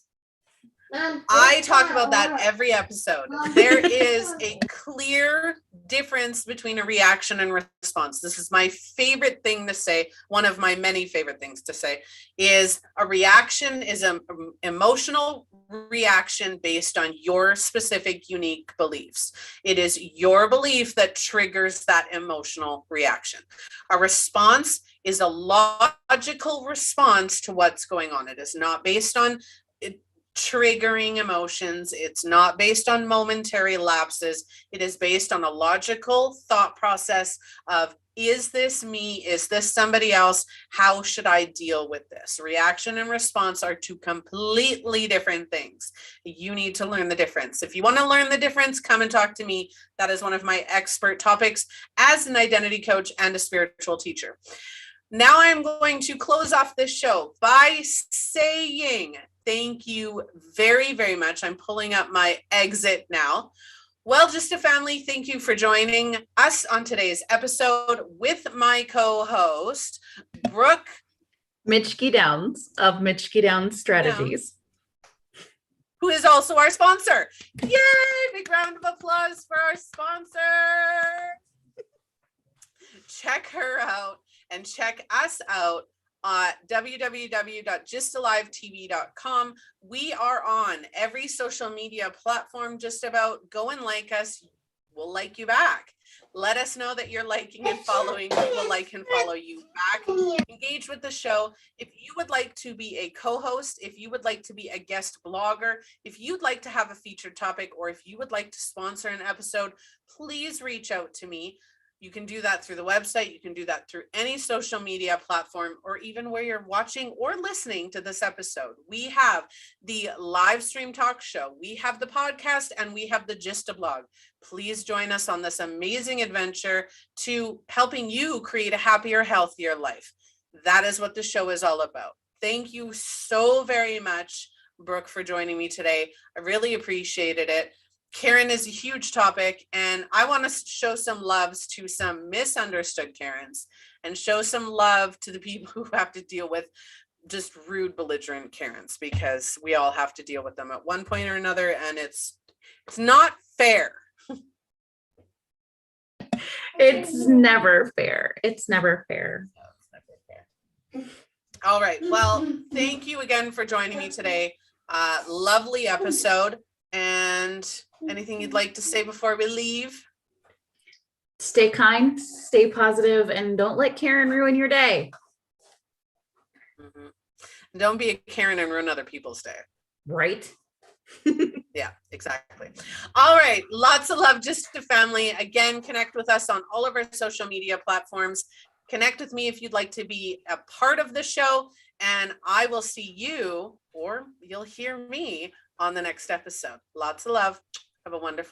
I talk about that every episode. There is a clear difference between a reaction and response. This is my favorite thing to say. One of my many favorite things to say is a reaction is an emotional reaction based on your specific unique beliefs. It is your belief that triggers that emotional reaction. A response is a logical response to what's going on. It is not based on triggering emotions. It's not based on momentary lapses. It is based on a logical thought process of, is this me? Is this somebody else? How should I deal with this? Reaction and response are two completely different things. You need to learn the difference. If you want to learn the difference, come and talk to me. That is one of my expert topics as an identity coach and a spiritual teacher. Now I'm going to close off this show by saying thank you very, very much. I'm pulling up my exit now. Well, just a family, thank you for joining us on today's episode with my co-host, Brooke Mitchke-Downs of Mitchke-Downs Strategies. Who is also our sponsor. Yay! Big round of applause for our sponsor. Check her out and check us out at www.justalivetv.com. We are on every social media platform, just about. Go and like us. We'll like you back. Let us know that you're liking and following. We will like and follow you back. Engage with the show. If you would like to be a co-host, if you would like to be a guest blogger, if you'd like to have a featured topic, or if you would like to sponsor an episode, please reach out to me. You can do that through the website. You can do that through any social media platform, or even where you're watching or listening to this episode. We have the live stream talk show. We have the podcast, and we have the Gist-a-Blog. Please join us on this amazing adventure to helping you create a happier, healthier life. That is what the show is all about. Thank you so very much, Brooke, for joining me today. I really appreciated it. Karen is a huge topic, and I want to show some loves to some misunderstood Karens and show some love to the people who have to deal with just rude, belligerent Karens, because we all have to deal with them at one point or another, and it's not fair. It's never fair. It's never fair. All right. Well, thank you again for joining me today. Lovely episode. And anything you'd like to say before we leave? Stay kind, stay positive, and don't let Karen ruin your day. Mm-hmm. Don't be a Karen and ruin other people's day. Right? Yeah, exactly. All right. Lots of love, just to family. Again, connect with us on all of our social media platforms. Connect with me if you'd like to be a part of the show. And I will see you, or you'll hear me, on the next episode. Lots of love. Have a wonderful